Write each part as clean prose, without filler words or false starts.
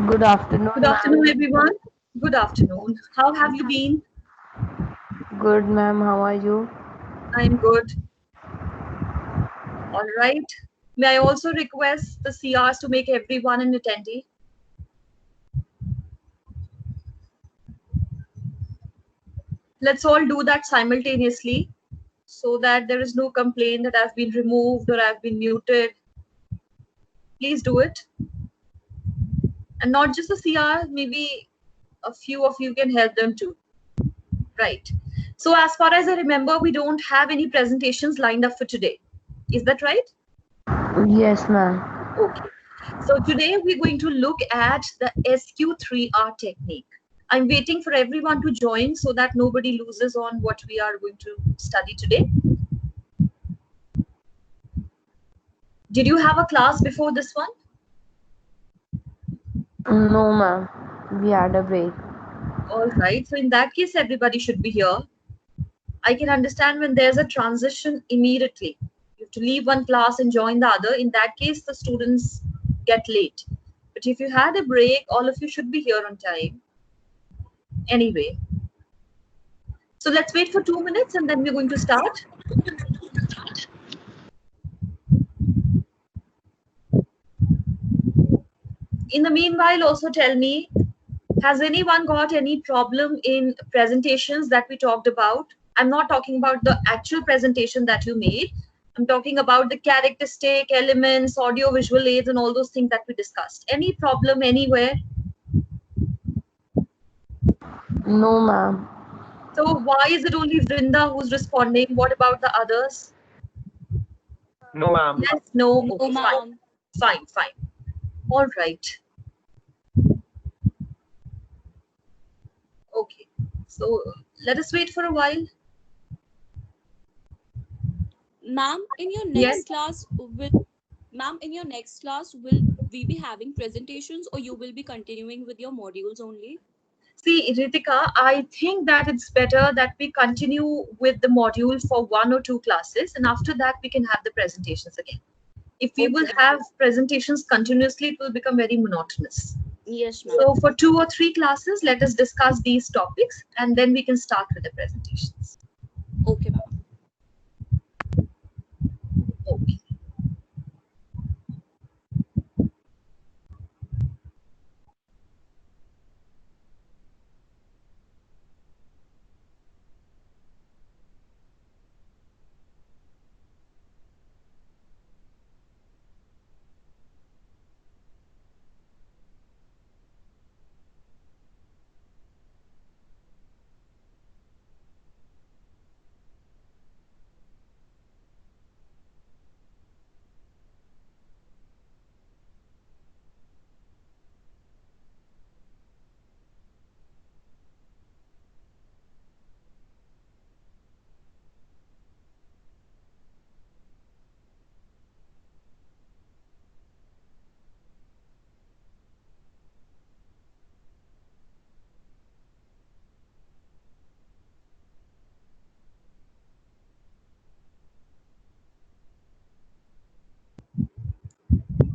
Good Good afternoon, afternoon, ma'am. everyone. Good afternoon. How have you been? Good, ma'am. How are you? I'm good. All right. May I also request the CRs to make everyone an attendee? Let's all do that simultaneously so that there is no complaint that I've been removed or I've been muted. Please do it. And not just the CR, maybe a few of you can help them too. Right. So, as far as I remember, we don't have any presentations lined up for today. Is that right? Yes, ma'am. Okay. So today we're going to look at the SQ3R technique. I'm waiting for everyone to join so that nobody loses on what we are going to study today. Did you have a class before this one? No, ma'am. We had a break. All right. So in that case, everybody should be here. I can understand when there's a transition immediately. You have to leave one class and join the other. In that case, the students get late. But if you had a break, all of you should be here on time. Anyway, so let's wait for 2 minutes and then we're going to start. In the meanwhile, also tell me, has anyone got any problem in presentations that we talked about? I'm not talking about the actual presentation that you made. I'm talking about the characteristic elements, audio visual aids, and all those things that we discussed. Any problem anywhere? No, ma'am. So why is it only Vrinda who's responding? What about the others? No, ma'am. Yes, no, No, okay, fine, ma'am. fine, fine. All right, okay. So let us wait for a while. Ma'am, in your Yes. next class, will we be having presentations or you will be continuing with your modules only? See, Ritika, I think that it's better that we continue with the module for one or two classes, and after that, we can have the presentations again. If we will Okay, ma'am. have presentations continuously, it will become very monotonous. Yes, ma'am. So, for two or three classes, let us discuss these topics, and then we can start with the presentations. Okay, ma'am. Okay.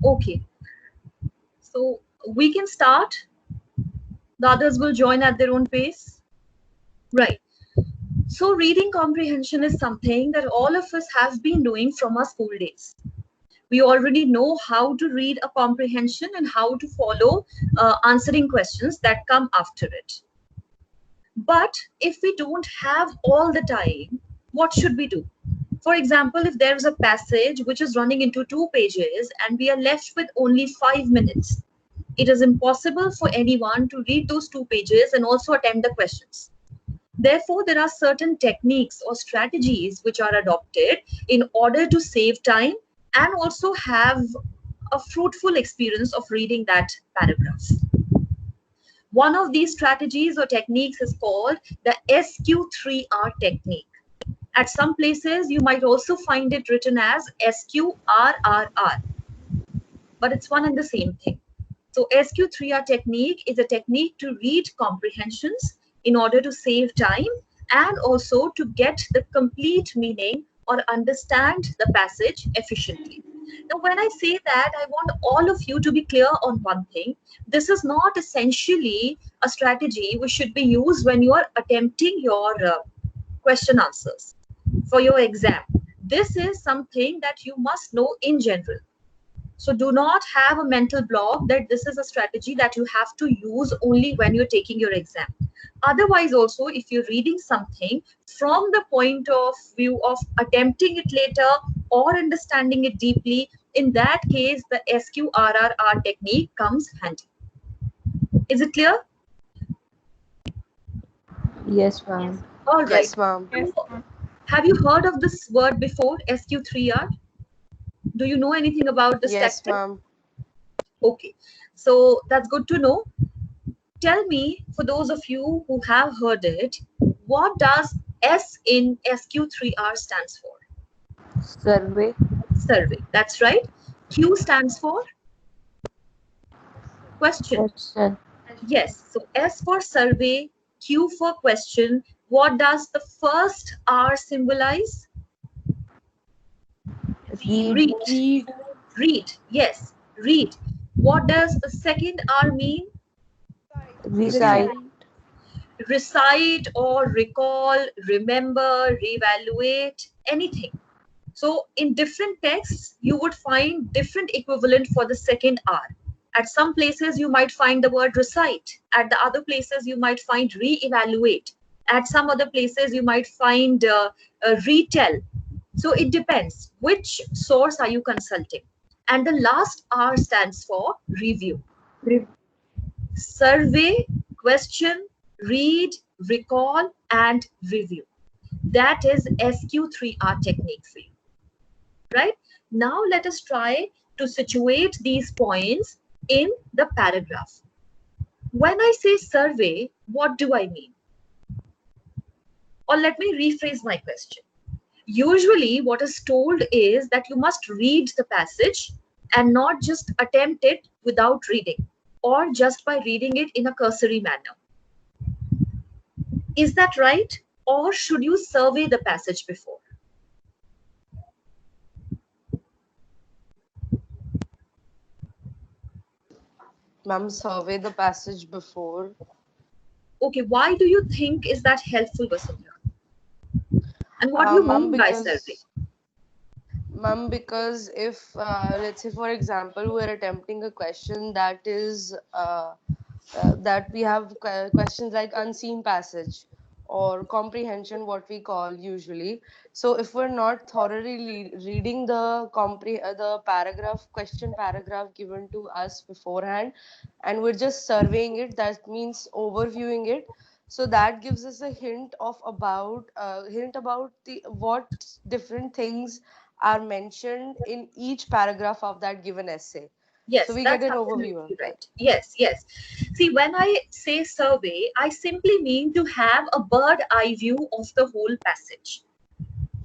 Okay. So, we can start. The others will join at their own pace. Right. So, reading comprehension is something that all of us have been doing from our school days. We already know how to read a comprehension and how to follow answering questions that come after it. But if we don't have all the time, what should we do? For example, if there's a passage which is running into two pages and we are left with only 5 minutes, it is impossible for anyone to read those two pages and also attempt the questions. Therefore, there are certain techniques or strategies which are adopted in order to save time and also have a fruitful experience of reading that paragraph. One of these strategies or techniques is called the SQ3R technique. At some places, you might also find it written as SQRRR, but it's one and the same thing. So, SQ3R technique is a technique to read comprehensions in order to save time and also to get the complete meaning or understand the passage efficiently. Now, when I say that, I want all of you to be clear on one thing. This is not essentially a strategy which should be used when you are attempting your question answers for your exam. This is something that you must know in general. So do not have a mental block that this is a strategy that you have to use only when you're taking your exam. Otherwise, also, if you're reading something from the point of view of attempting it later or understanding it deeply, in that case, the SQRRR technique comes handy. Is it clear? Yes, ma'am. All right. Yes, ma'am. Have you heard of this word before, SQ3R? Do you know anything about this Yes, tactic? ma'am. Okay, so that's good to know. Tell me, for those of you who have heard it, what does S in SQ3R stands for? Survey. Survey. That's right. Q stands for question. Question. Yes. So S for survey, Q for question. What does the first R symbolize? Read. Read. Read. Read. Yes. Read. What does the second R mean? Recite. Recite or recall, remember, reevaluate, anything. So in different texts, you would find different equivalent for the second R. At some places, you might find the word recite. At the other places, you might find re-evaluate. At some other places, you might find retell. So it depends. Which source are you consulting? And the last R stands for review. Survey, question, read, recall, and review. That is SQ3R technique for you. Right? Now let us try to situate these points in the paragraph. When I say survey, what do I mean? Or let me rephrase my question. Usually what is told is that you must read the passage and not just attempt it without reading or just by reading it in a cursory manner. Is that right? Or should you survey the passage before? Ma'am, survey the passage before. Okay, why do you think is that helpful, Vasundhara? And what do you Ma'am, mean by survey? Ma'am, because if let's say for example we're attempting a question that is that we have questions like unseen passage or comprehension, what we call usually. So if we're not thoroughly reading the the paragraph, question paragraph given to us beforehand, and we're just surveying it, that means overviewing it. So that gives us a hint about the what different things are mentioned in each paragraph of that given essay. So Yes, we get that's an overview absolutely of that. right. Yes, yes. See, when I say survey, I simply mean to have a bird eye view of the whole passage.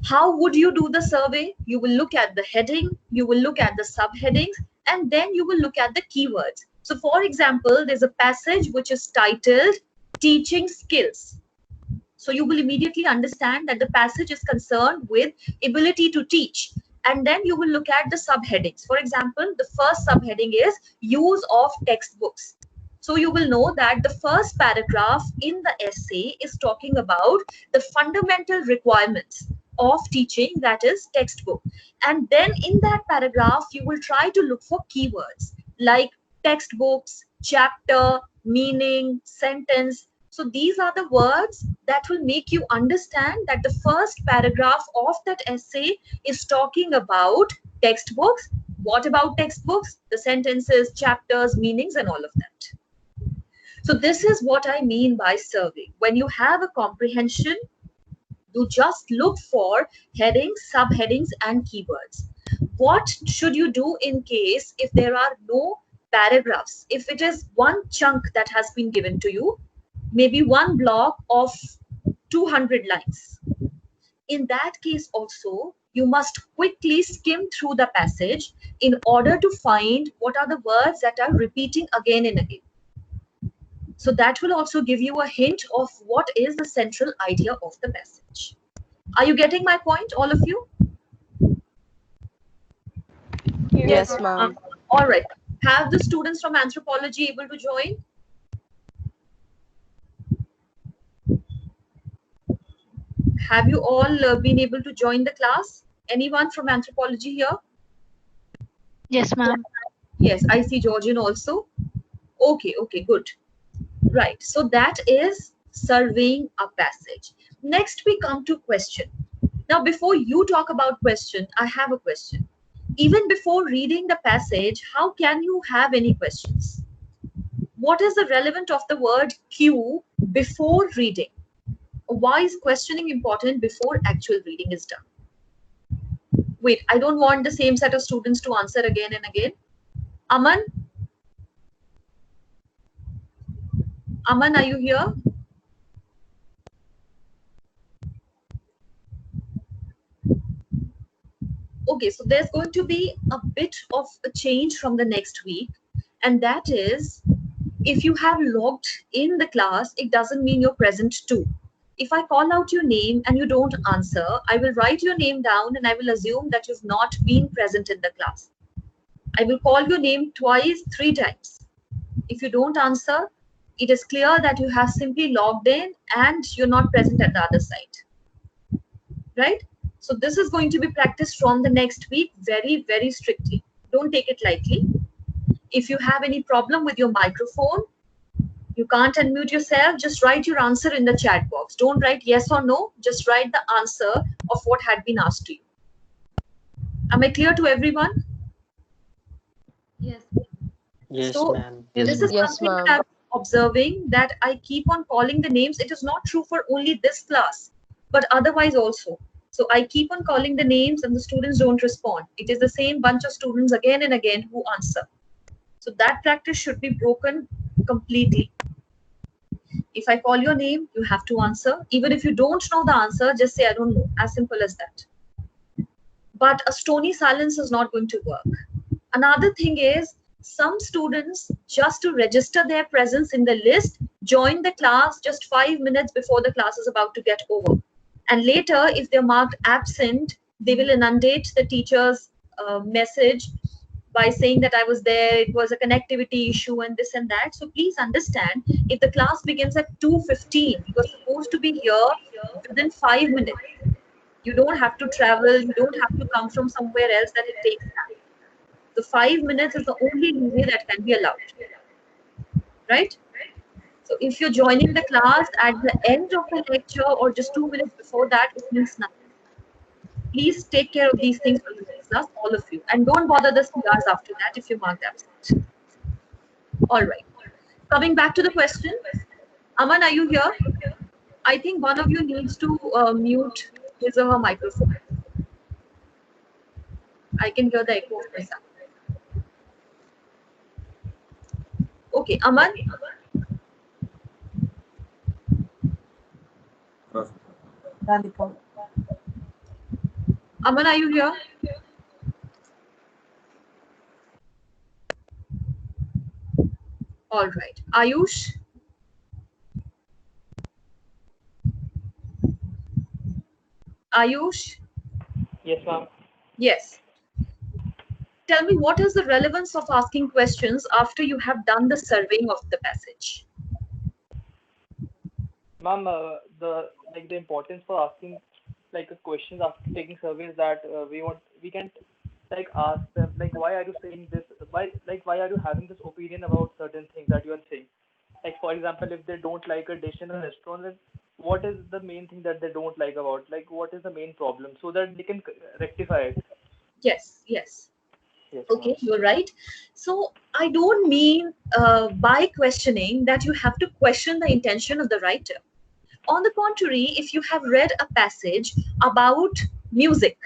How would you do the survey? You will look at the heading, you will look at the subheadings, and then you will look at the keywords. So, for example, there's a passage which is titled Teaching Skills. So you will immediately understand that the passage is concerned with ability to teach. And then you will look at the subheadings. For example, the first subheading is use of textbooks. So you will know that the first paragraph in the essay is talking about the fundamental requirements of teaching, that is textbook. And then in that paragraph, you will try to look for keywords like textbooks, chapter, meaning, sentence. So these are the words that will make you understand that the first paragraph of that essay is talking about textbooks. What about textbooks? The sentences, chapters, meanings, and all of that. So this is what I mean by survey. When you have a comprehension, you just look for headings, subheadings, and keywords. What should you do in case if there are no paragraphs? If it is one chunk that has been given to you, maybe one block of 200 lines. In that case also, you must quickly skim through the passage in order to find what are the words that are repeating again and again. So that will also give you a hint of what is the central idea of the passage. Are you getting my point, all of you? Yes, ma'am. All right. Have the students from anthropology able to join? Have you all been able to join the class? Anyone from anthropology here? Yes, ma'am. Yes, I see Georgian also. Okay, okay, good. Right. So that is surveying a passage. Next, we come to question. Now, before you talk about question, I have a question. Even before reading the passage, how can you have any questions? What is the relevance of the word cue before reading? Why is questioning important before actual reading is done? Wait, I don't want the same set of students to answer again and again. Aman? Aman, are you here? Okay, so there's going to be a bit of a change from the next week, and that is, if you have logged in the class, it doesn't mean you're present too. If I call out your name and you don't answer, I will write your name down and I will assume that you've not been present in the class. I will call your name twice, 3 times. If you don't answer, it is clear that you have simply logged in and you're not present at the other side. Right? So this is going to be practiced from the next week very, very strictly. Don't take it lightly. If you have any problem with your microphone, you can't unmute yourself, just write your answer in the chat box. Don't write yes or no, just write the answer of what had been asked to you. Am I clear to everyone? Yes. Yes, So ma'am. this is Yes, something that ma'am. I'm observing, that I keep on calling the names. It is not true for only this class, but otherwise also. So I keep on calling the names and the students don't respond. It is the same bunch of students again and again who answer. So that practice should be broken completely. If I call your name, you have to answer. Even if you don't know the answer, just say, I don't know. As simple as that. But a stony silence is not going to work. Another thing is, some students, just to register their presence in the list, join the class just 5 minutes before the class is about to get over. And later, if they're marked absent, they will inundate the teacher's message by saying that I was there, it was a connectivity issue and this and that. So please understand, if the class begins at 2:15, you're supposed to be here within 5 minutes. You don't have to travel, you don't have to come from somewhere else that it takes time. The 5 minutes is the only leeway that can be allowed. Right? So if you're joining the class at the end of the lecture or just 2 minutes before that, it means nothing. Please take care of these things for the next class, all of you. And don't bother the CRs after that if you marked absent. All right. Coming back to the question. Aman, are you here? I think one of you needs to mute his or her microphone. I can hear the echo of myself. Okay, Aman. Aman, are you here? All right. Ayush? Ayush? Yes, ma'am. Yes. Tell me, what is the relevance of asking questions after you have done the surveying of the passage? Ma'am, the importance for asking like a questions after taking surveys that we can like ask them like why are you saying this, why are you having this opinion about certain things that you are saying, like for example if they don't like a dish in a restaurant, then what is the main thing that they don't like about, like what is the main problem so that they can rectify it. Yes, yes. Yes, Okay, ma'am. you're right. So I don't mean by questioning that you have to question the intention of the writer. On the contrary, if you have read a passage about music,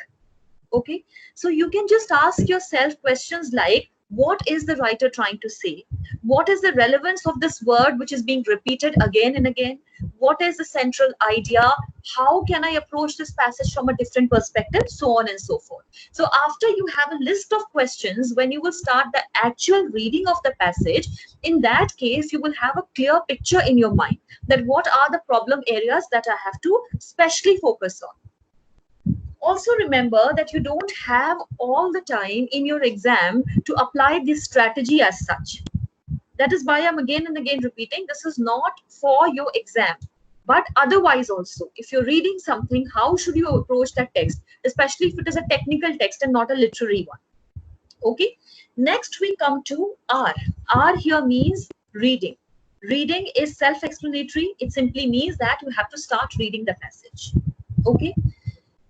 okay, so you can just ask yourself questions like, what is the writer trying to say? What is the relevance of this word which is being repeated again and again? What is the central idea? How can I approach this passage from a different perspective? So on and so forth. So after you have a list of questions, when you will start the actual reading of the passage, in that case, you will have a clear picture in your mind that what are the problem areas that I have to specially focus on. Also remember that you don't have all the time in your exam to apply this strategy as such. That is why I'm again and again repeating, this is not for your exam, but otherwise also. If you're reading something, how should you approach that text, especially if it is a technical text and not a literary one? Okay. Next we come to R. R here means reading. Reading is self-explanatory. It simply means that you have to start reading the passage. Okay.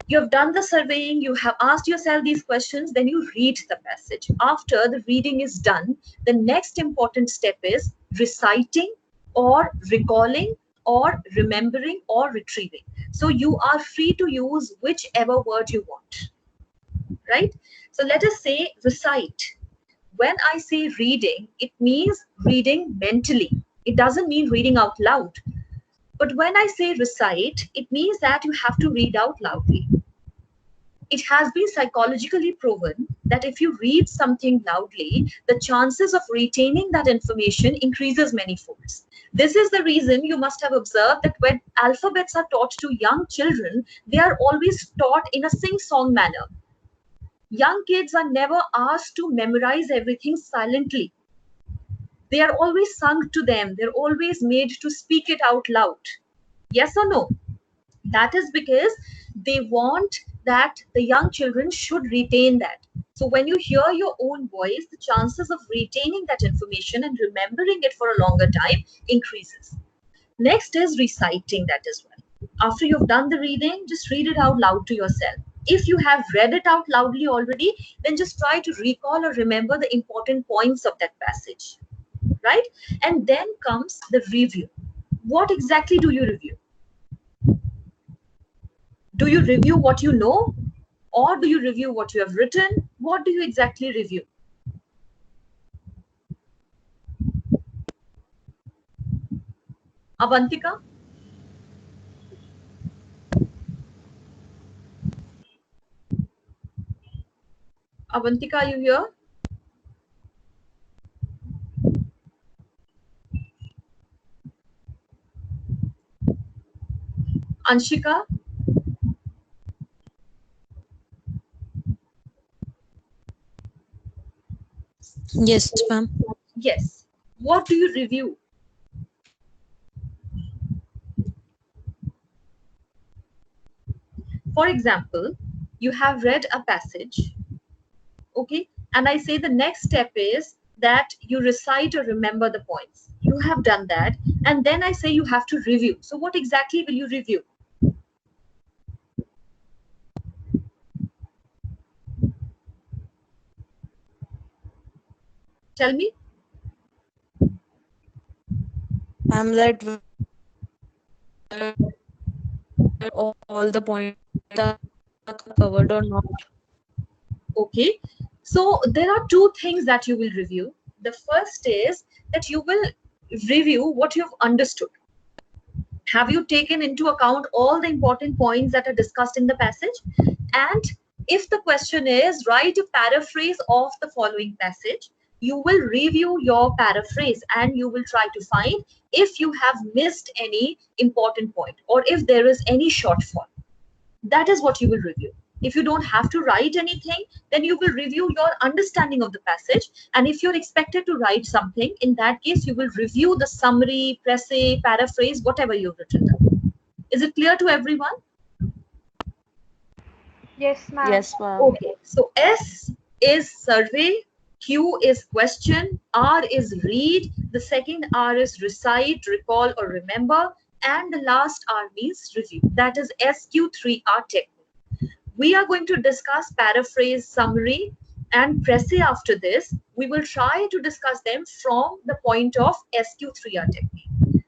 You have done the surveying, you have asked yourself these questions, then you read the passage. After the reading is done, the next important step is reciting or recalling or remembering or retrieving. So you are free to use whichever word you want, right? So let us say recite. When I say reading, it means reading mentally. It doesn't mean reading out loud. But when I say recite, it means that you have to read out loudly. It has been psychologically proven that if you read something loudly, the chances of retaining that information increases many folds. This is the reason you must have observed that when alphabets are taught to young children, they are always taught in a sing-song manner. Young kids are never asked to memorize everything silently. They are always sung to them. They're always made to speak it out loud. Yes or no? That is because they want that the young children should retain that. So when you hear your own voice, the chances of retaining that information and remembering it for a longer time increases. Next is reciting that as well. After you've done the reading, just read it out loud to yourself. If you have read it out loudly already, then just try to recall or remember the important points of that passage, right? And then comes the review. What exactly do you review? Do you review what you know, or do you review what you have written? What do you exactly review? Avantika? Avantika, are you here? Anshika? Yes, ma'am. Yes. What do you review? For example, you have read a passage, okay? And I say the next step is that you recite or remember the points. You have done that. And then I say you have to review. So what exactly will you review? Tell me. I'm that all the points are covered or not. Okay. So there are two things that you will review. The first is that you will review what you've understood. Have you taken into account all the important points that are discussed in the passage? And if the question is, write a paraphrase of the following passage, you will review your paraphrase and you will try to find if you have missed any important point or if there is any shortfall. That is what you will review. If you don't have to write anything, then you will review your understanding of the passage. And if you're expected to write something, in that case, you will review the summary, précis, paraphrase, whatever you've written down. Is it clear to everyone? Yes, ma'am. Yes, ma'am. Okay. So S is survey, Q is question, R is read, the second R is recite, recall, or remember, and the last R means review. That is SQ3R technique. We are going to discuss paraphrase, summary, and précis after this. We will try to discuss them from the point of SQ3R technique.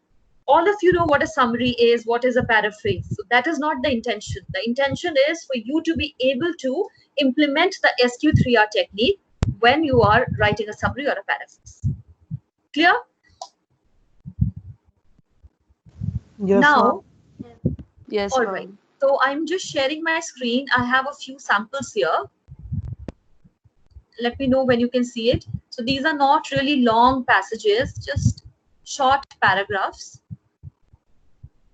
All of you know what a summary is, what is a paraphrase. So that is not the intention. The intention is for you to be able to implement the SQ3R technique when you are writing a summary or a paraphrase. Clear? Yes, Now, Yes, all ma'am. right. So I'm just sharing my screen. I have a few samples here. Let me know when you can see it. So these are not really long passages, just short paragraphs,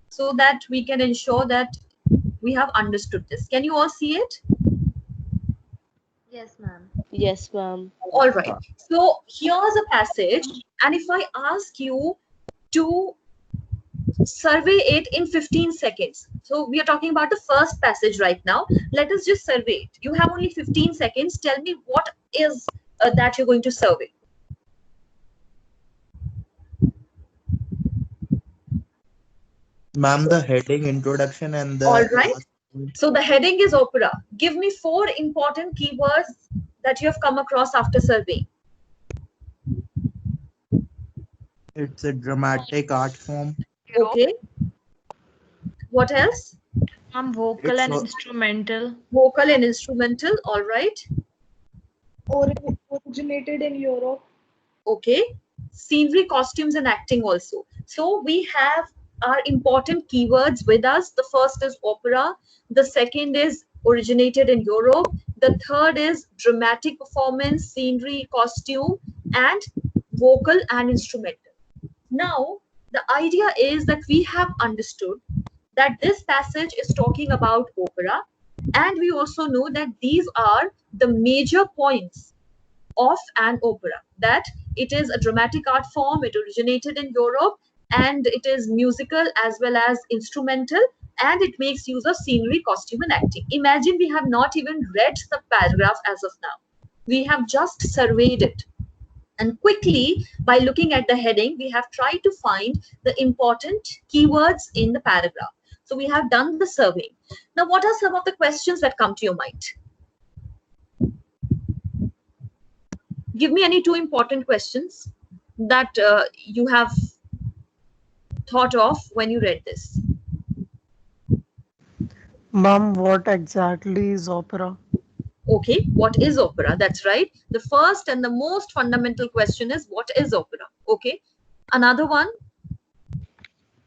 so that we can ensure that We have understood this. Can you all see it? Yes, ma'am. Yes, ma'am. All right. So here's a passage, and if I ask you to survey it in 15 seconds. So we are talking about the first passage right now. Let us just survey it. You have only 15 seconds. Tell me what is that you're going to survey. Ma'am, the heading, introduction, and All the right. last. So the heading is opera. Give me 4 important keywords that you have come across after surveying. It's a dramatic art form. Okay. What else? Vocal It's and a- instrumental. Vocal and instrumental. All right. Originated in Europe. Okay. Scenery, costumes, and acting also. So we have our important keywords with us. The first is opera. The second is originated in Europe. The third is dramatic performance, scenery, costume, and vocal and instrumental. Now, the idea is that we have understood that this passage is talking about opera, and we also know that these are the major points of an opera, that it is a dramatic art form, it originated in Europe, and it is musical as well as instrumental, and it makes use of scenery, costume, and acting. Imagine we have not even read the paragraph as of now. We have just surveyed it. And quickly, by looking at the heading, we have tried to find the important keywords in the paragraph. So we have done the survey. Now, what are some of the questions that come to your mind? Give me any 2 important questions that you have thought of when you read this. Ma'am, what exactly is opera? Okay, what is opera? That's right. The first and the most fundamental question is, what is opera? Okay. Another one.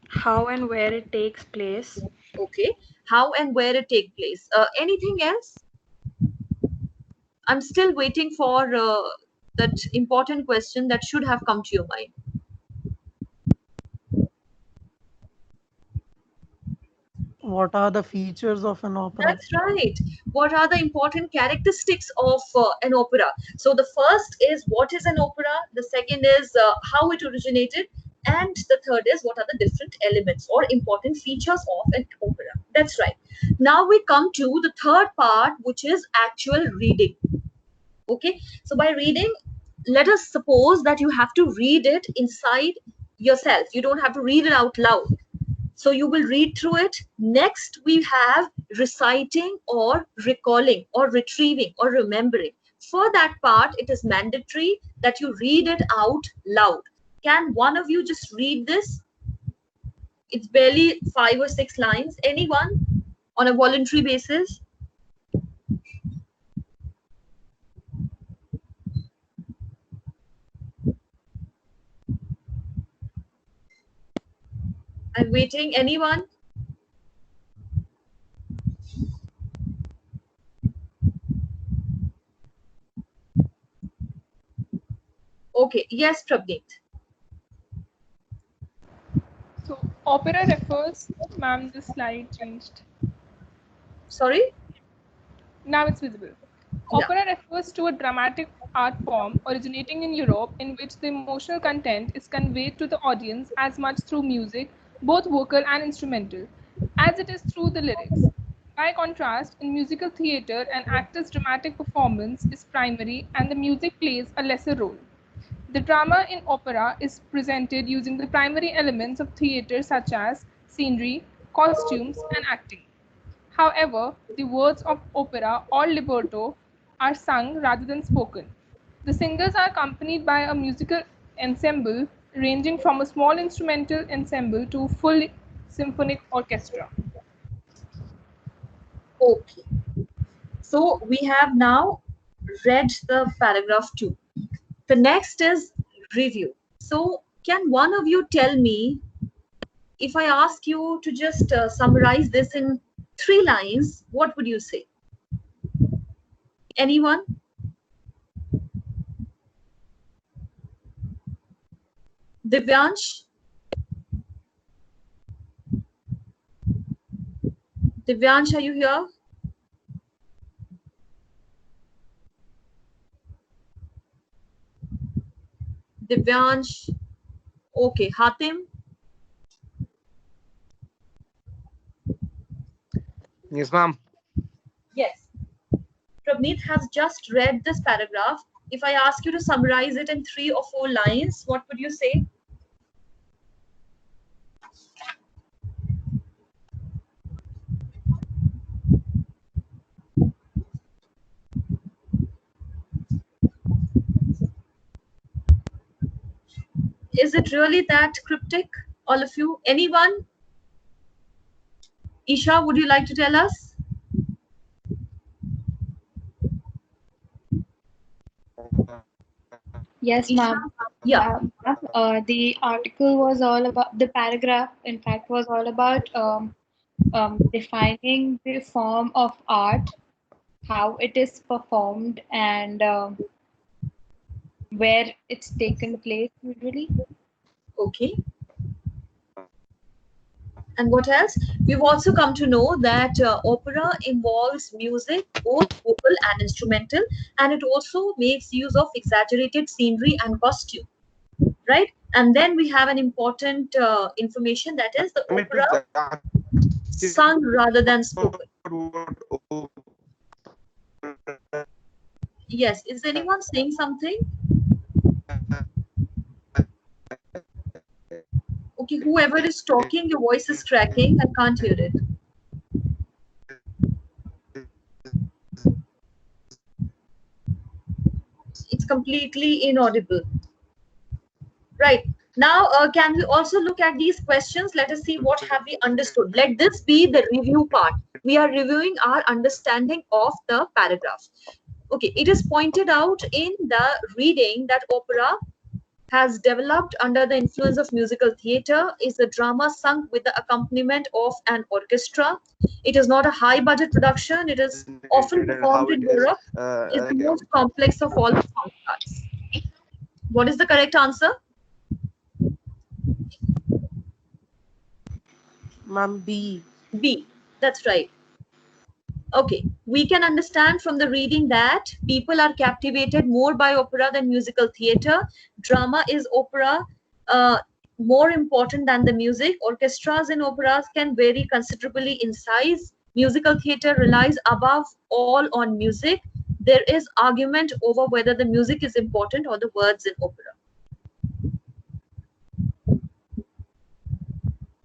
How and where it takes place. Okay. How and where it take place. Anything else? I'm still waiting for that important question that should have come to your mind. What are the features of an opera? That's right. What are the important characteristics of an opera? So the first is, what is an opera? The second is how it originated. And the third is, what are the different elements or important features of an opera? That's right. Now we come to the third part, which is actual reading. Okay. So by reading, let us suppose that you have to read it inside yourself. You don't have to read it out loud. So you will read through it. Next, we have reciting or recalling or retrieving or remembering. For that part, it is mandatory that you read it out loud. Can one of you just read this? It's barely 5 or 6 lines. Anyone on a voluntary basis? I'm waiting. Anyone? Okay. Yes, Prabneet. So opera refers, ma'am, the slide changed. Sorry? Now it's visible. Yeah. Opera refers to a dramatic art form originating in Europe in which the emotional content is conveyed to the audience as much through music, both vocal and instrumental, as it is through the lyrics. By contrast, in musical theatre, an actor's dramatic performance is primary and the music plays a lesser role. The drama in opera is presented using the primary elements of theatre such as scenery, costumes, and acting. However, the words of opera or libretto are sung rather than spoken. The singers are accompanied by a musical ensemble ranging from a small instrumental ensemble to full symphonic orchestra. Okay. So we have now read the paragraph 2. The next is review. So can one of you tell me, if I ask you to just summarize this in 3 lines, what would you say? Anyone? Divyansh? Divyansh, are you here? Divyansh. Okay. Hatim? Yes, ma'am. Yes. Pravneet has just read this paragraph. If I ask you to summarize it in 3 or 4 lines, what would you say? Is it really that cryptic, all of you? Anyone? Isha, would you like to tell us? Yes, ma'am. Yeah. The article was all about, the paragraph, in fact, was all about defining the form of art, how it is performed, and where it's taken place usually. Okay. And what else? We've also come to know that opera involves music, both vocal and instrumental, and it also makes use of exaggerated scenery and costume, right? And then we have an important information, that is the opera sung rather than spoken. Yes, is anyone saying something? Okay, whoever is talking, your voice is cracking. I can't hear it. It's completely inaudible. Right. Now, can we also look at these questions? Let us see what have we understood. Let this be the review part. We are reviewing our understanding of the paragraph. Okay, it is pointed out in the reading that opera has developed under the influence of musical theatre, is a drama sung with the accompaniment of an orchestra. It is not a high budget production. It is often performed in Europe. It's the most complex of all the sound arts. What is the correct answer? Ma'am, B. B. That's right. Okay, we can understand from the reading that people are captivated more by opera than musical theatre. Drama is opera more important than the music. Orchestras in operas can vary considerably in size. Musical theatre relies above all on music. There is argument over whether the music is important or the words in opera.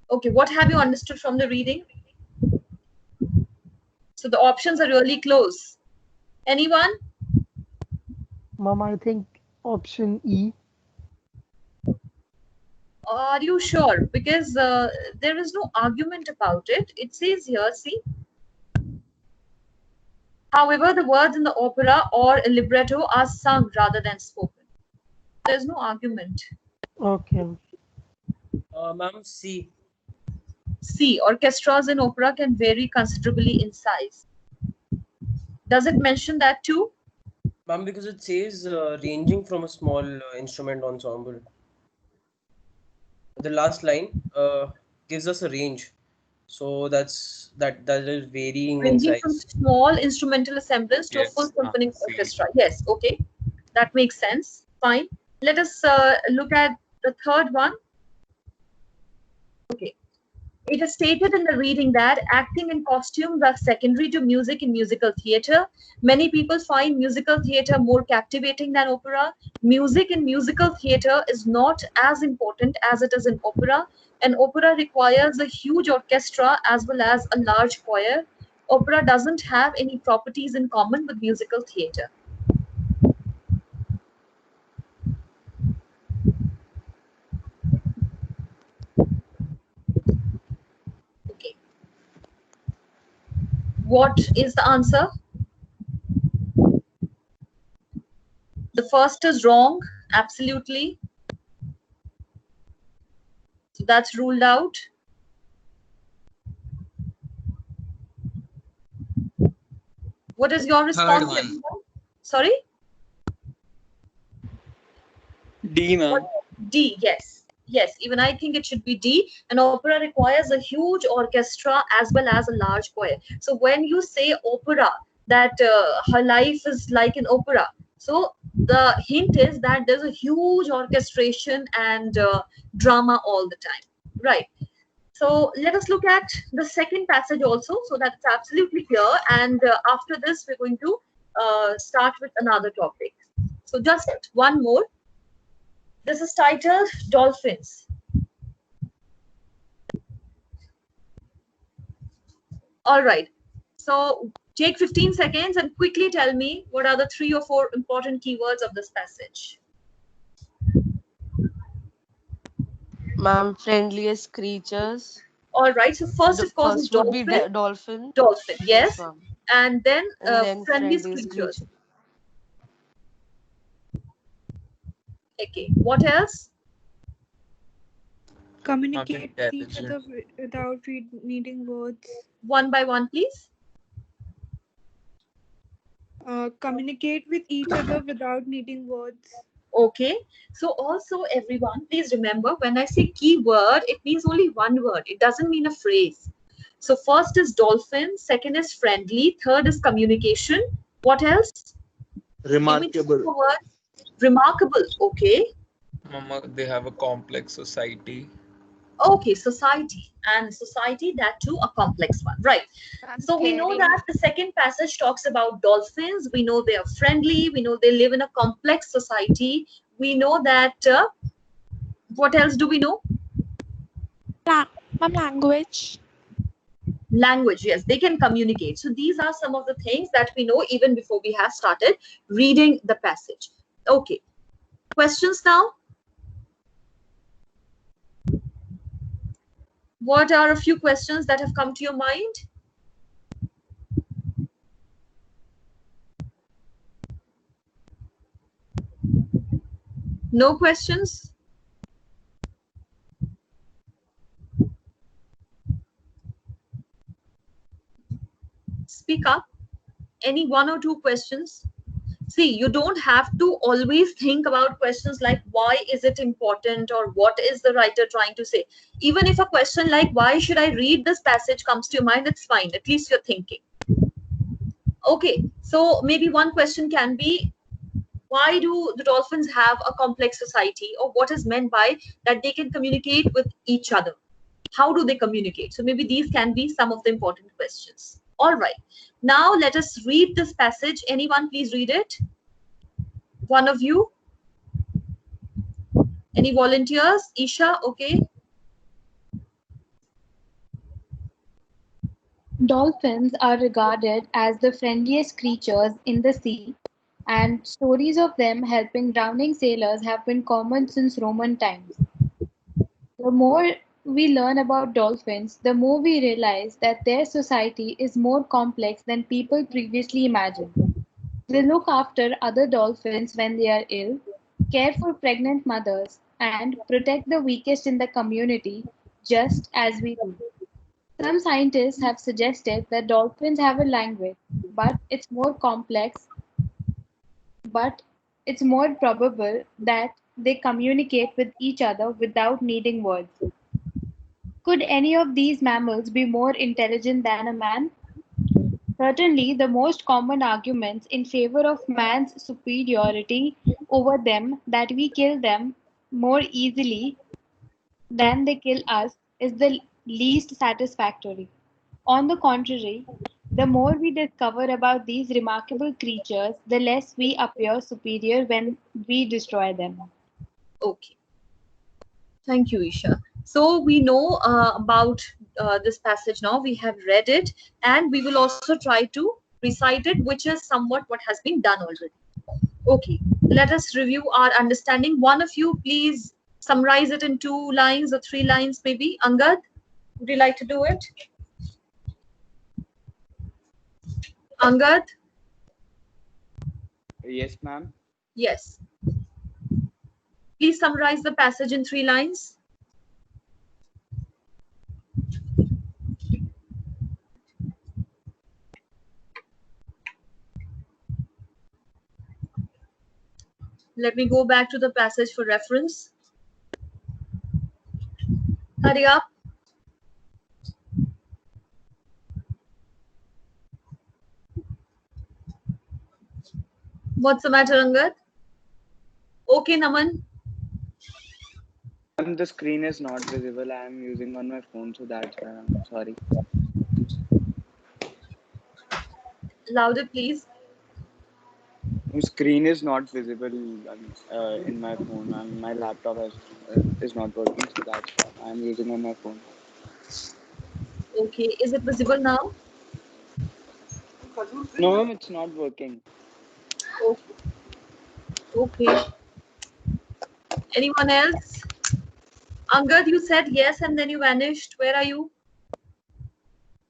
Okay, what have you understood from the reading? So the options are really close. Anyone? Ma'am, I think option E. Are you sure? Because there is no argument about it. It says here, see. However, the words in the opera or a libretto are sung rather than spoken. There's no argument. Okay. Ma'am, C. C. Orchestras in opera can vary considerably in size. Does it mention that too? Ma'am, because it says ranging from a small instrument ensemble. The last line gives us a range, so that is varying in Ranging from size. small instrumental assemblance to a full symphonic orchestra. Yes, okay. That makes sense. Fine. Let us look at the third one. Okay. It is stated in the reading that acting and costumes are secondary to music in musical theatre. Many people find musical theatre more captivating than opera. Music in musical theatre is not as important as it is in opera. An opera requires a huge orchestra as well as a large choir. Opera doesn't have any properties in common with musical theatre. Okay. What is the answer? The first is wrong, absolutely. So that's ruled out. What is your response? one. everyone? Sorry? D, ma'am. D, yes. Yes, even I think it should be D. An opera requires a huge orchestra as well as a large choir. So when you say opera, that her life is like an opera. So the hint is that there's a huge orchestration and drama all the time. Right. So let us look at the second passage also, so that it's absolutely clear. And after this, we're going to start with another topic. So just one more. This is titled Dolphins. All right. So take 15 seconds and quickly tell me what are the 3 or 4 important keywords of this passage. Ma'am, friendliest creatures. All right. So first, The of course, is first would be dolphin. dolphin. Dolphin, Yes, yes. ma'am. And then And then friendliest friendliest creatures. creature. Okay. What else? Communicate with each Intelligent. other without needing words. One by one, please. Communicate with each other without needing words. Okay. So also everyone, please remember when I say keyword, it means only one word. It doesn't mean a phrase. So first is dolphin, second is friendly, third is communication. What else? Give me 2 Remarkable. more words. Remarkable. Okay. Mama, they have a complex society. Okay, society. And society, that too, a complex one. Right. So we know that the second passage talks about dolphins. We know they are friendly. We know they live in a complex society. We know that, what else do we know? Ma'am, language. Language, yes, they can communicate. So these are some of the things that we know even before we have started reading the passage. Okay. Questions now? What are a few questions that have come to your mind? No questions? Speak up. Any 1 or 2 questions? See, you don't have to always think about questions like why is it important or what is the writer trying to say. Even if a question like why should I read this passage comes to your mind, it's fine. At least you're thinking. Okay, so maybe one question can be, why do the dolphins have a complex society, or what is meant by that they can communicate with each other? How do they communicate? So maybe these can be some of the important questions. All right. Now let us read this passage. Anyone please read it? One of you? Any volunteers? Isha, okay. Dolphins are regarded as the friendliest creatures in the sea, and stories of them helping drowning sailors have been common since Roman times. The more we learn about dolphins, the more we realize that their society is more complex than people previously imagined. They look after other dolphins when they are ill, care for pregnant mothers, and protect the weakest in the community, just as we do. Some scientists have suggested that dolphins have a language, but it's more complex, but it's more probable that they communicate with each other without needing words. Could any of these mammals be more intelligent than a man? Certainly, the most common arguments in favor of man's superiority over them, that we kill them more easily than they kill us, is the least satisfactory. On the contrary, the more we discover about these remarkable creatures, the less we appear superior when we destroy them. Okay. Thank you, Isha. So we know about this passage now. We have read it, and we will also try to recite it, which is somewhat what has been done already. Okay, let us review our understanding. One of you, please summarize it in 2 lines or 3 lines, maybe. Angad, would you like to do it? Angad? Yes, ma'am. Yes. Please summarize the passage in 3 lines. Let me go back to the passage for reference. Hurry up. What's the matter, Angad? Okay, Naman. The screen is not visible. I am using on my phone, so that's why I'm sorry. Louder, please. The screen is not visible in my phone, and my laptop is not working, so that's why I'm using on my phone. Okay, is it visible now? No, ma'am, it's not working. Okay. Okay. Anyone else? Angad, you said yes and then you vanished. Where are you?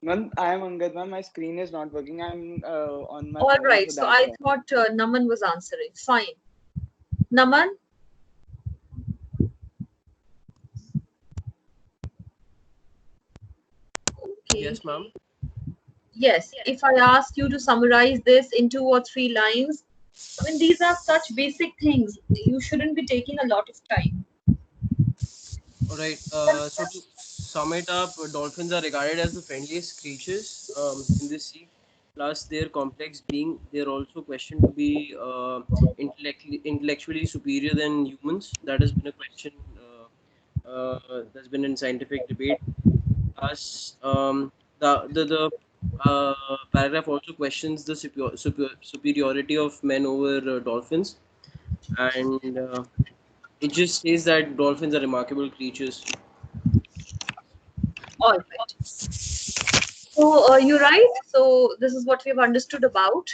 Ma'am, I am Angad, ma'am. My screen is not working. I'm on my All phone, right. so So that's I why. thought Naman was answering. Fine. Naman? Okay. Yes, ma'am. Yes. If I ask you to summarize this in 2 or 3 lines, I mean, these are such basic things. You shouldn't be taking a lot of time. All right. So to sum it up, dolphins are regarded as the friendliest creatures in the sea. Plus, their complex being, they're also questioned to be intellectually superior than humans. That has been a question that's been in scientific debate. Plus, the paragraph also questions the superiority of men over dolphins, and it just says that dolphins are remarkable creatures. All right. So you're right. So this is what we've understood about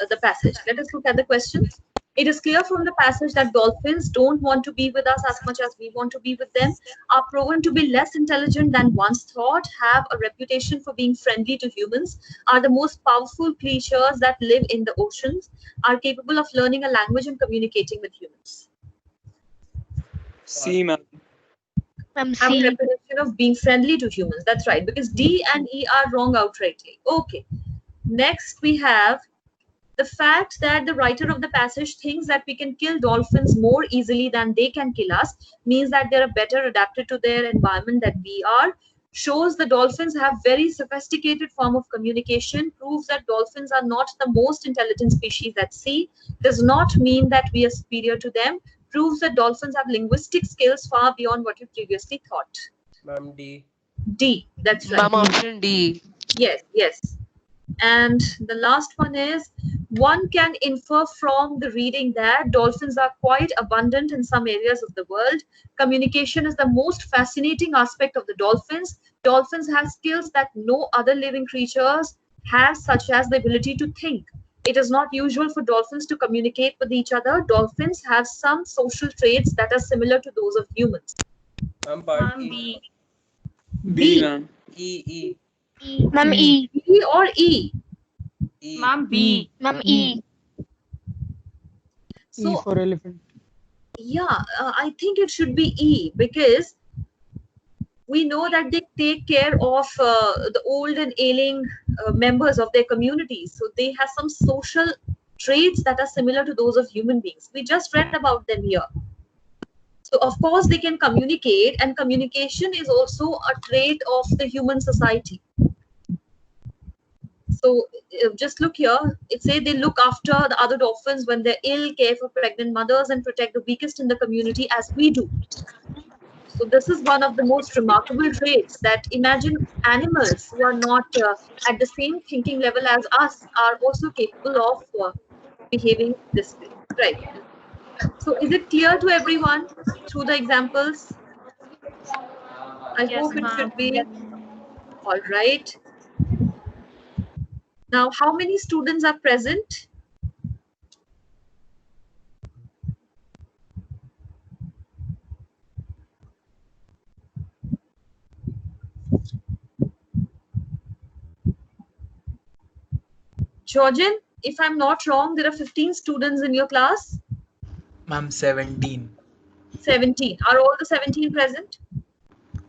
the passage. Let us look at the question. It is clear from the passage that dolphins don't want to be with us as much as we want to be with them, are proven to be less intelligent than once thought, have a reputation for being friendly to humans, are the most powerful creatures that live in the oceans, are capable of learning a language and communicating with humans. C, ma'am. Have a reputation of being friendly to humans. That's right, because D and E are wrong outrightly. Okay. Next, we have the fact that the writer of the passage thinks that we can kill dolphins more easily than they can kill us means that they're better adapted to their environment than we are. Shows the dolphins have very sophisticated form of communication. Proves that dolphins are not the most intelligent species at sea. Does not mean that we are superior to them. Proves that dolphins have linguistic skills far beyond what you previously thought. Ma'am, D. D. That's right. Ma'am, option D. Yes, yes. And the last one is, one can infer from the reading that dolphins are quite abundant in some areas of the world. Communication is the most fascinating aspect of the dolphins. Dolphins have skills that no other living creatures have, such as the ability to think. It is not usual for dolphins to communicate with each other. Dolphins have some social traits that are similar to those of humans. Ma'am, part E. B. B, ma'am. E. Ma'am, E. B or E? E. Ma'am, B. Ma'am, E. E So, for elephant. yeah, I think it should be E, because we know that they take care of the old and ailing members of their communities. So they have some social traits that are similar to those of human beings. We just read about them here. So of course they can communicate, and communication is also a trait of the human society. So just look here. It says they look after the other dolphins when they're ill, care for pregnant mothers, and protect the weakest in the community as we do. So this is one of the most remarkable traits, that imagine animals who are not at the same thinking level as us are also capable of behaving this way. Right. So is it clear to everyone through the examples? I Yes, hope it ma'am. should be. All right. Now, how many students are present? Georgian, if I'm not wrong, there are 15 students in your class. Ma'am, 17. 17. Are all the 17 present?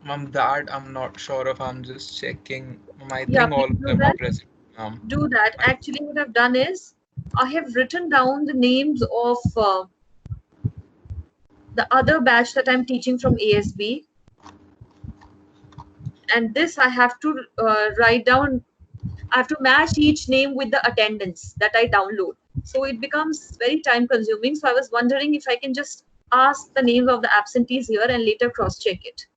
Ma'am, that I'm not sure if I'm just checking. Ma'am, I Yeah, think all please of do them are that. present. Do that. Actually, what I've done is I have written down the names of the other batch that I'm teaching from ASB. and this I have to write down. I have to match each name with the attendance that I download. So it becomes very time consuming. So I was wondering if I can just ask the names of the absentees here and later cross check it.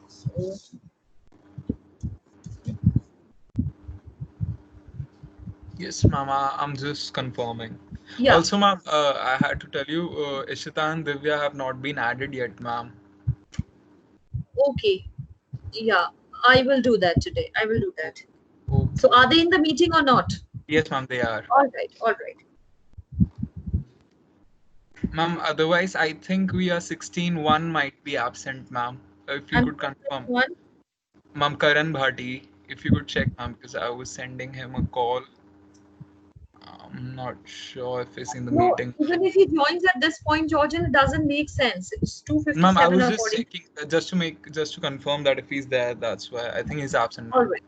So, Yes, Mama, I'm just confirming. yeah. Also, ma'am, I had to tell you, Ishita and Divya have not been added yet, ma'am. Okay. Yeah. I will do that today. I will do that. Okay. So are they in the meeting or not? Yes, ma'am, they are. All right. All right. Ma'am, otherwise, I think we are 16. One might be absent, ma'am. If you And could confirm. one. Ma'am, Karan Bhati, if you could check, ma'am, because I was sending him a call. I'm not sure if he's in the No, meeting. even if he joins at this point, Georgian, it doesn't make sense. It's Ma'am, I 2:57 was just according. checking, just to confirm that if he's there, that's why I think he's absent. All Ma'am. right.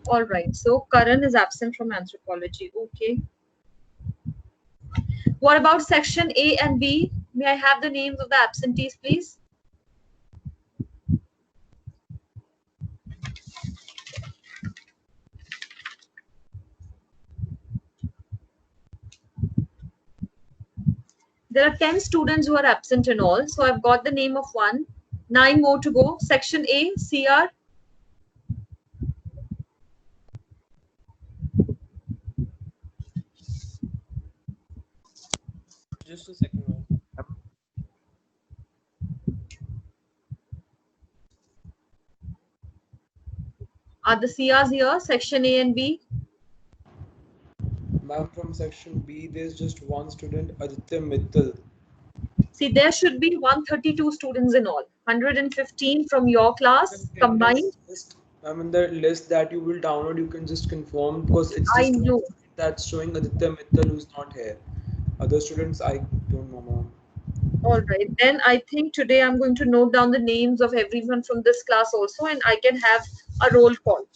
All right. So Karan is absent from anthropology. Okay. What about section A and B? May I have the names of the absentees, please? There are 10 students who are absent in all. So I've got the name of one. 9 more to go. Section A, CR. Just a second, ma'am. Are the CRs here? Section A and B. Ma'am, from section B, there's just one student, Aditya Mittal. See, there should be 132 students in all. 115 from your class combined. Ma'am, in the list that you will download, you can just confirm because it's I just know. that's showing Aditya Mittal who's not here. Other students, I don't know, ma'am. All right. Then I think today I'm going to note down the names of everyone from this class also, and I can have a roll call.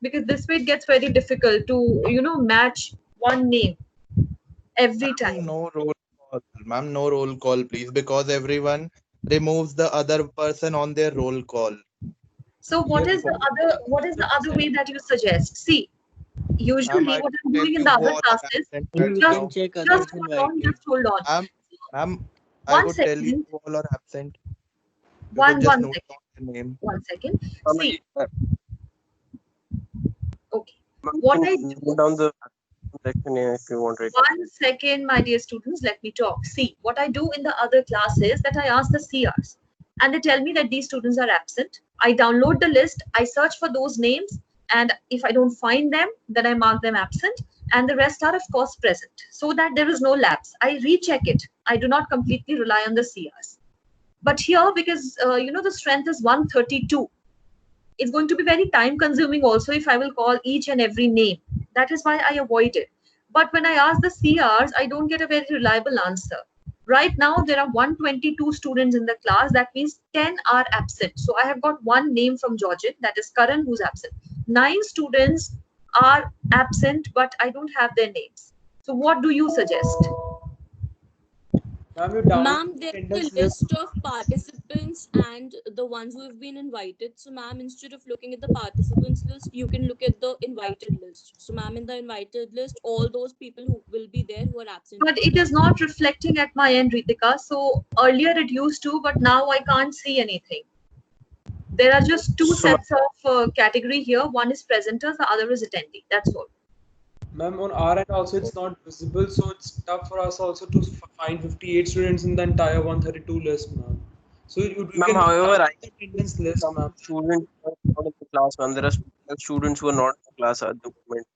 Because this way it gets very difficult to, match one name every time. No roll call, ma'am. No roll call, please, because everyone removes the other person on their roll call. So what is the other way that you suggest? See, usually Ma'am, what I'm doing in the other classes, just hold on. Ma'am, I One would tell you second. who all are absent. You One could just second. note down the name. 1 second. See, okay. Ma'am, What you I can do. note down the section A if you want, right? 1 second, my dear students, let me talk. See, what I do in the other classes that I ask the CRs and they tell me that these students are absent. I download the list, I search for those names, and if I don't find them, then I mark them absent, and the rest are, of course, present, so that there is no lapse. I recheck it. I do not completely rely on the CRs. But here, because, the strength is 132, it's going to be very time consuming also if I will call each and every name. That is why I avoid it. But when I ask the CRs, I don't get a very reliable answer. Right now, there are 122 students in the class. That means 10 are absent. So I have got one name from Georgian, that is Karan, who's absent. 9 students are absent, but I don't have their names. So what do you suggest? Ma'am, there's a list of participants and the ones who have been invited. So, ma'am, instead of looking at the participants list, you can look at the invited list. So, ma'am, in the invited list, all those people who will be there who are absent. But it is not reflecting at my end, Ritika. So earlier it used to, but now I can't see anything. There are just two sets of category here. One is presenters, the other is attendee. That's all. Ma'am, on our end also it's not visible, so it's tough for us also to find 58 students in the entire 132 list, ma'am. So you can however, the attendance list, ma'am. Students are not in the class, ma'am. There are students who are not in the class at the moment.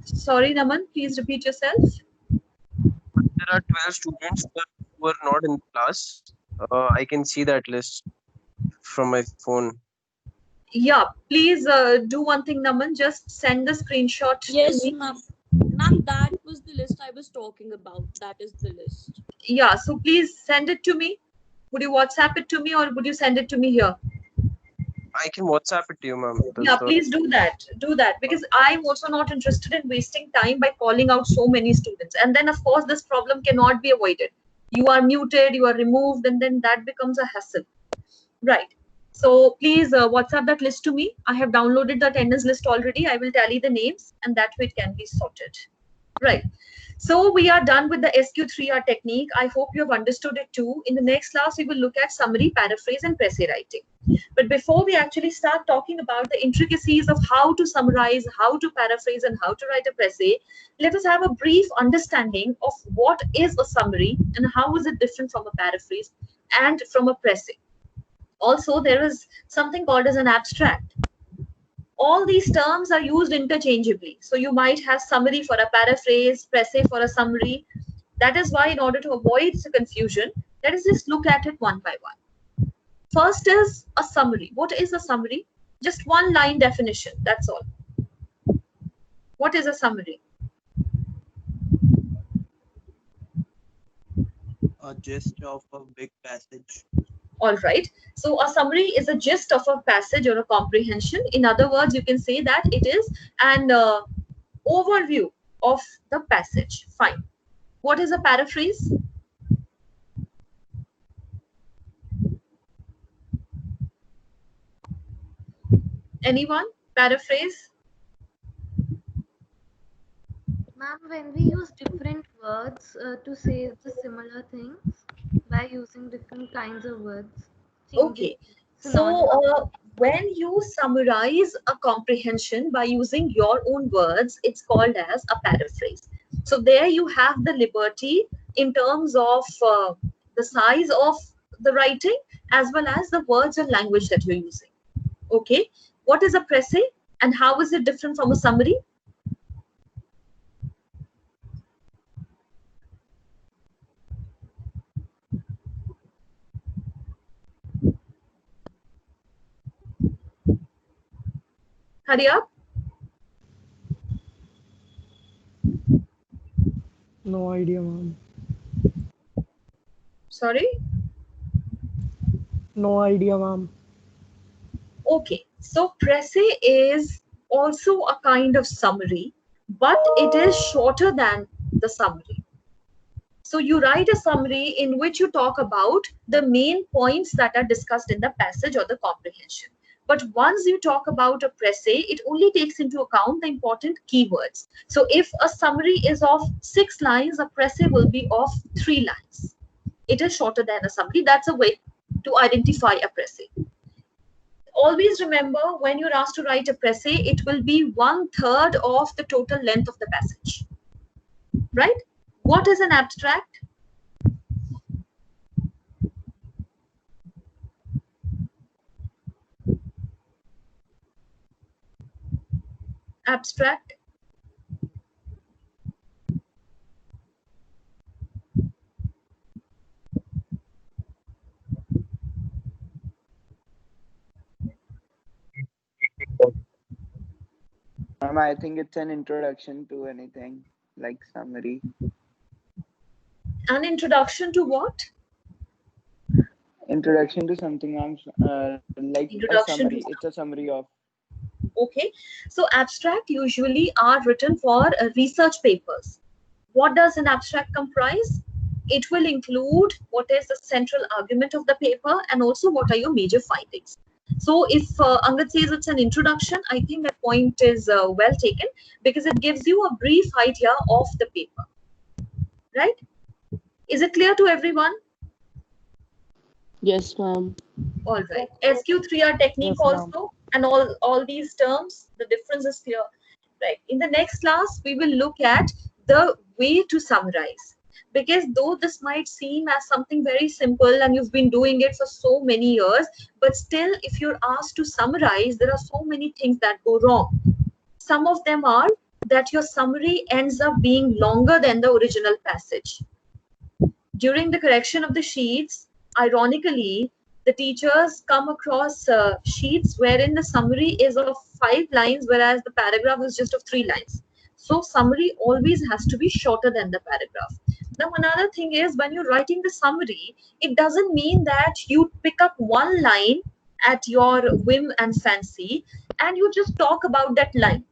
Sorry, Naman, please repeat yourself. There are 12 students who are not in the class. I can see that list from my phone. Yeah, please do one thing, Naman. Just send the screenshot Yes, to me. ma'am. Ma'am, that was the list I was talking about. That is the list. Yeah, so please send it to me. Would you WhatsApp it to me or would you send it to me here? I can WhatsApp it to you, ma'am. Yeah, please do that. Do that because I'm also not interested in wasting time by calling out so many students. And then, of course, this problem cannot be avoided. You are muted, you are removed, and then that becomes a hassle. Right. So please WhatsApp that list to me. I have downloaded the attendance list already. I will tally the names and that way it can be sorted. Right. So we are done with the SQ3R technique. I hope you have understood it too. In the next class, we will look at summary, paraphrase, and précis writing. But before we actually start talking about the intricacies of how to summarize, how to paraphrase, and how to write a précis, let us have a brief understanding of what is a summary and how is it different from a paraphrase and from a précis. Also, there is something called as an abstract. All these terms are used interchangeably. So you might have summary for a paraphrase, précis for a summary. That is why, in order to avoid the confusion, let us just look at it one by one. First is a summary. What is a summary? Just one line definition. That's all. What is a summary? A gist of a big passage. All right. So a summary is a gist of a passage or a comprehension. In other words, you can say that it is an overview of the passage. Fine. What is a paraphrase? Anyone? Paraphrase? Ma'am, when we use different words to say the similar things by using different kinds of words. Okay. So when you summarize a comprehension by using your own words, it's called as a paraphrase. So there you have the liberty in terms of the size of the writing as well as the words and language that you're using. Okay. What is a précis and how is it different from a summary? Hurry up. No idea, ma'am. Sorry? No idea, ma'am. Okay, so précis is also a kind of summary, but it is shorter than the summary. So you write a summary in which you talk about the main points that are discussed in the passage or the comprehension. But once you talk about a précis, it only takes into account the important keywords. So if a summary is of 6 lines, a précis will be of 3 lines. It is shorter than a summary. That's a way to identify a précis. Always remember, when you're asked to write a précis, it will be 1/3 of the total length of the passage. Right? What is an abstract? Abstract. I think it's an introduction to anything, like summary. An introduction to what? Introduction to something, like a summary. It's a summary of. Okay, so abstract usually are written for research papers. What does an abstract comprise? It will include what is the central argument of the paper and also what are your major findings. So if Angad says it's an introduction, I think that point is well taken because it gives you a brief idea of the paper. Right? Is it clear to everyone? Yes, ma'am. All right. SQ3R technique also, and all these terms, the difference is clear. Right. In the next class, we will look at the way to summarize. Because though this might seem as something very simple and you've been doing it for so many years, but still, if you're asked to summarize, there are so many things that go wrong. Some of them are that your summary ends up being longer than the original passage. During the correction of the sheets, ironically, the teachers come across sheets wherein the summary is of 5 lines, whereas the paragraph is just of 3 lines. So summary always has to be shorter than the paragraph. Now, another thing is when you're writing the summary, it doesn't mean that you pick up one line at your whim and fancy and you just talk about that line.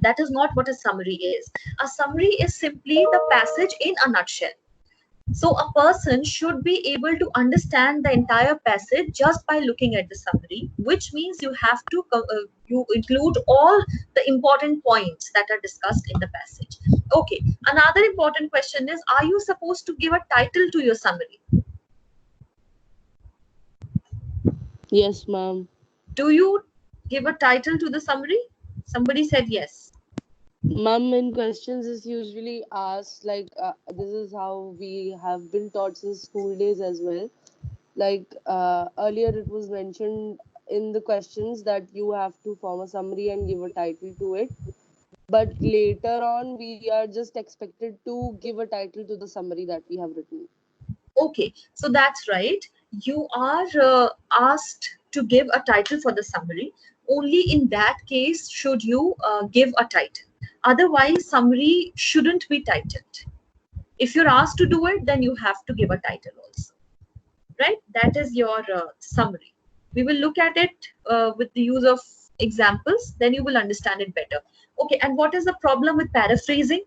That is not what a summary is. A summary is simply the passage in a nutshell. So a person should be able to understand the entire passage just by looking at the summary, which means you have to you include all the important points that are discussed in the passage. Okay, another important question is, are you supposed to give a title to your summary? Yes, ma'am. Do you give a title to the summary? Somebody said yes. Ma'am, in questions is usually asked like this is how we have been taught since school days as well. Like earlier it was mentioned in the questions that you have to form a summary and give a title to it. But later on, we are just expected to give a title to the summary that we have written. Okay, so that's right. You are asked to give a title for the summary. Only in that case should you give a title. Otherwise, summary shouldn't be titled. If you're asked to do it, then you have to give a title also. Right? That is your summary. We will look at it with the use of examples, then you will understand it better. Okay, and what is the problem with paraphrasing?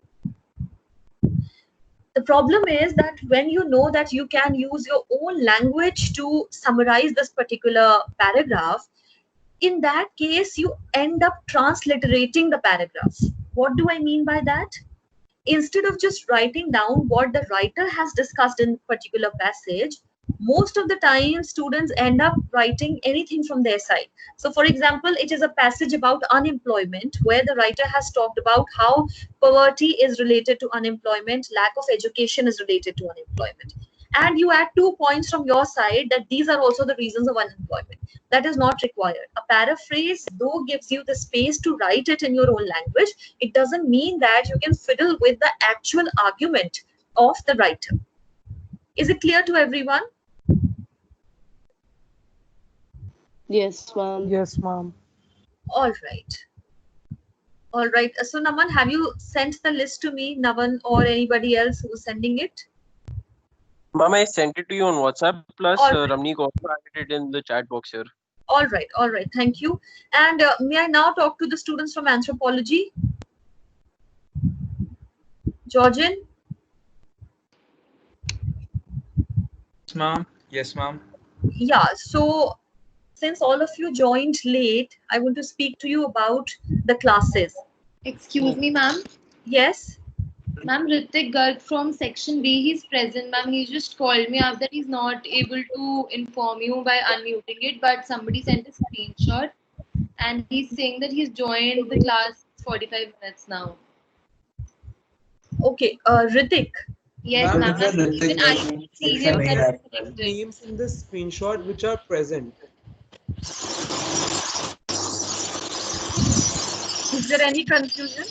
The problem is that when you know that you can use your own language to summarize this particular paragraph, in that case, you end up transliterating the paragraphs. What do I mean by that? Instead of just writing down what the writer has discussed in particular passage, most of the time students end up writing anything from their side. So for example, it is a passage about unemployment where the writer has talked about how poverty is related to unemployment, lack of education is related to unemployment, and you add 2 points from your side that these are also the reasons of unemployment. That is not required. A paraphrase, though, gives you the space to write it in your own language, it doesn't mean that you can fiddle with the actual argument of the writer. Is it clear to everyone? Yes, ma'am. Yes, ma'am. All right. All right. So, Naman, have you sent the list to me, Naman, or anybody else who's sending it? Ma'am, I sent it to you on WhatsApp. Plus, All right. Ramneek also added it in the chat box here. All right. All right. Thank you. And may I now talk to the students from anthropology? Georgian? Yes, ma'am. Yes, ma'am. Yeah. So, since all of you joined late, I want to speak to you about the classes. Excuse me, ma'am. Yes. Ma'am, Ritik Garg from section B, he's present, ma'am. He just called me up that he's not able to inform you by unmuting it, but somebody sent a screenshot and he's saying that he's joined the class 45 minutes now. Okay, Ritik. Yes, ma'am. Even I can see him that he's connected. Names in the screenshot which are present. Is there any confusion?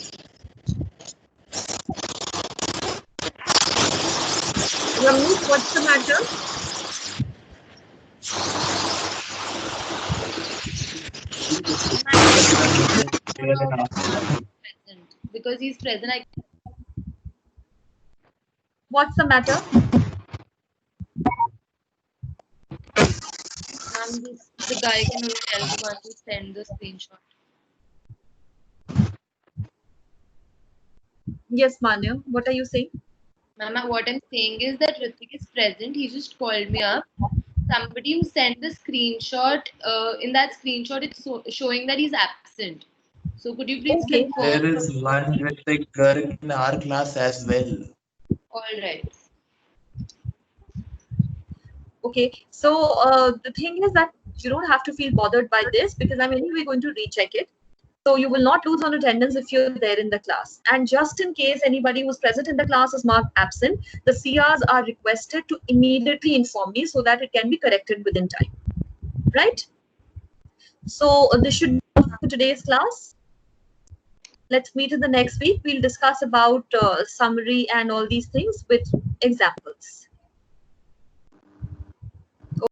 Ramneek, what's the matter? Because he's present, What's the matter? Ma'am, the guy can only tell the one to send the screenshot. Yes, Manya, what are you saying? Ma'am, what I'm saying is that Ritik is present. He just called me up. Somebody who sent the screenshot, in that screenshot, it's showing that he's absent. So could you please confirm? There is one Ritik Garg in our class as well. All right. Okay, so the thing is that you don't have to feel bothered by this because I'm anyway going to recheck it. So you will not lose on attendance if you're there in the class. And just in case anybody who's present in the class is marked absent, the CRs are requested to immediately inform me so that it can be corrected within time. Right? So this should be all for today's class. Let's meet in the next week. We'll discuss about summary and all these things with examples.